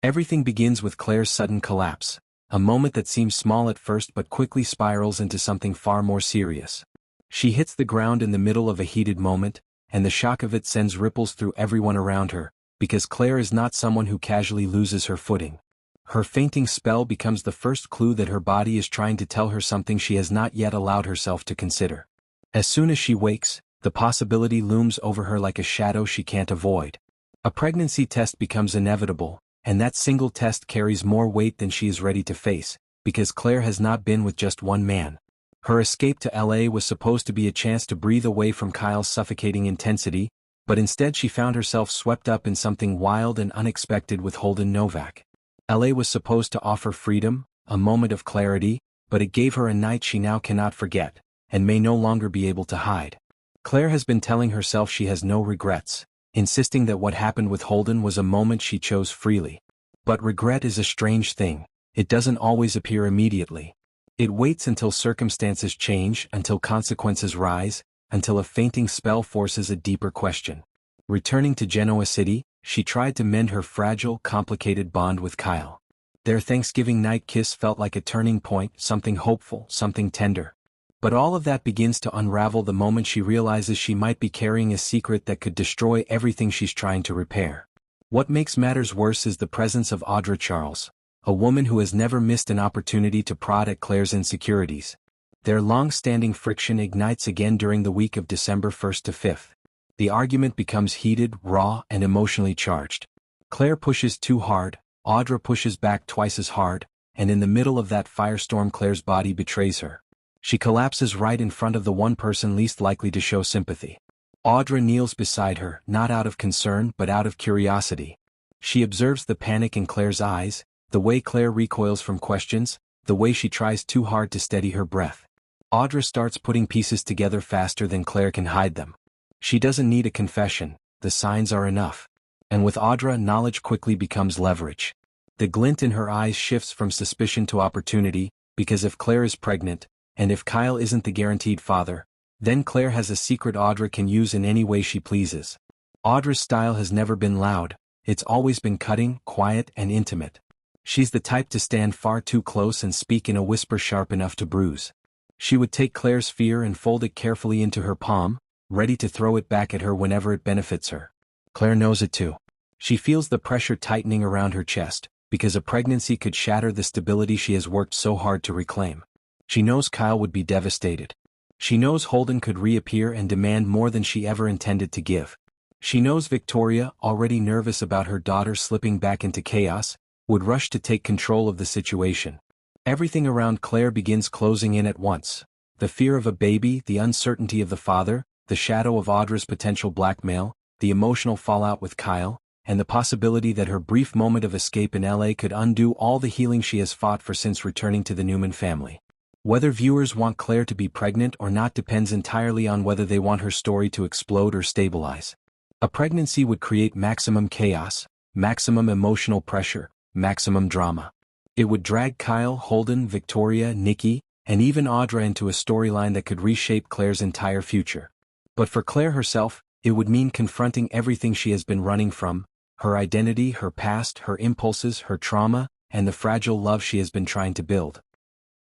Everything begins with Claire's sudden collapse, a moment that seems small at first but quickly spirals into something far more serious. She hits the ground in the middle of a heated moment, and the shock of it sends ripples through everyone around her, because Claire is not someone who casually loses her footing. Her fainting spell becomes the first clue that her body is trying to tell her something she has not yet allowed herself to consider. As soon as she wakes, the possibility looms over her like a shadow she can't avoid. A pregnancy test becomes inevitable, and that single test carries more weight than she is ready to face, because Claire has not been with just one man. Her escape to LA was supposed to be a chance to breathe away from Kyle's suffocating intensity, but instead she found herself swept up in something wild and unexpected with Holden Novak. LA was supposed to offer freedom, a moment of clarity, but it gave her a night she now cannot forget, and may no longer be able to hide. Claire has been telling herself she has no regrets, insisting that what happened with Holden was a moment she chose freely. But regret is a strange thing. It doesn't always appear immediately. It waits until circumstances change, until consequences rise, until a fainting spell forces a deeper question. Returning to Genoa City, she tried to mend her fragile, complicated bond with Kyle. Their Thanksgiving night kiss felt like a turning point, something hopeful, something tender. But all of that begins to unravel the moment she realizes she might be carrying a secret that could destroy everything she's trying to repair. What makes matters worse is the presence of Audra Charles, a woman who has never missed an opportunity to prod at Claire's insecurities. Their long-standing friction ignites again during the week of December 1st to 5th. The argument becomes heated, raw, and emotionally charged. Claire pushes too hard, Audra pushes back twice as hard, and in the middle of that firestorm Claire's body betrays her. She collapses right in front of the one person least likely to show sympathy. Audra kneels beside her, not out of concern but out of curiosity. She observes the panic in Claire's eyes, the way Claire recoils from questions, the way she tries too hard to steady her breath. Audra starts putting pieces together faster than Claire can hide them. She doesn't need a confession, the signs are enough. And with Audra, knowledge quickly becomes leverage. The glint in her eyes shifts from suspicion to opportunity, because if Claire is pregnant, and if Kyle isn't the guaranteed father, then Claire has a secret Audra can use in any way she pleases. Audra's style has never been loud, it's always been cutting, quiet, and intimate. She's the type to stand far too close and speak in a whisper sharp enough to bruise. She would take Claire's fear and fold it carefully into her palm, ready to throw it back at her whenever it benefits her. Claire knows it too. She feels the pressure tightening around her chest, because a pregnancy could shatter the stability she has worked so hard to reclaim. She knows Kyle would be devastated. She knows Holden could reappear and demand more than she ever intended to give. She knows Victoria, already nervous about her daughter slipping back into chaos, would rush to take control of the situation. Everything around Claire begins closing in at once. The fear of a baby, the uncertainty of the father, the shadow of Audra's potential blackmail, the emotional fallout with Kyle, and the possibility that her brief moment of escape in LA could undo all the healing she has fought for since returning to the Newman family. Whether viewers want Claire to be pregnant or not depends entirely on whether they want her story to explode or stabilize. A pregnancy would create maximum chaos, maximum emotional pressure, maximum drama. It would drag Kyle, Holden, Victoria, Nikki, and even Audra into a storyline that could reshape Claire's entire future. But for Claire herself, it would mean confronting everything she has been running from, her identity, her past, her impulses, her trauma, and the fragile love she has been trying to build.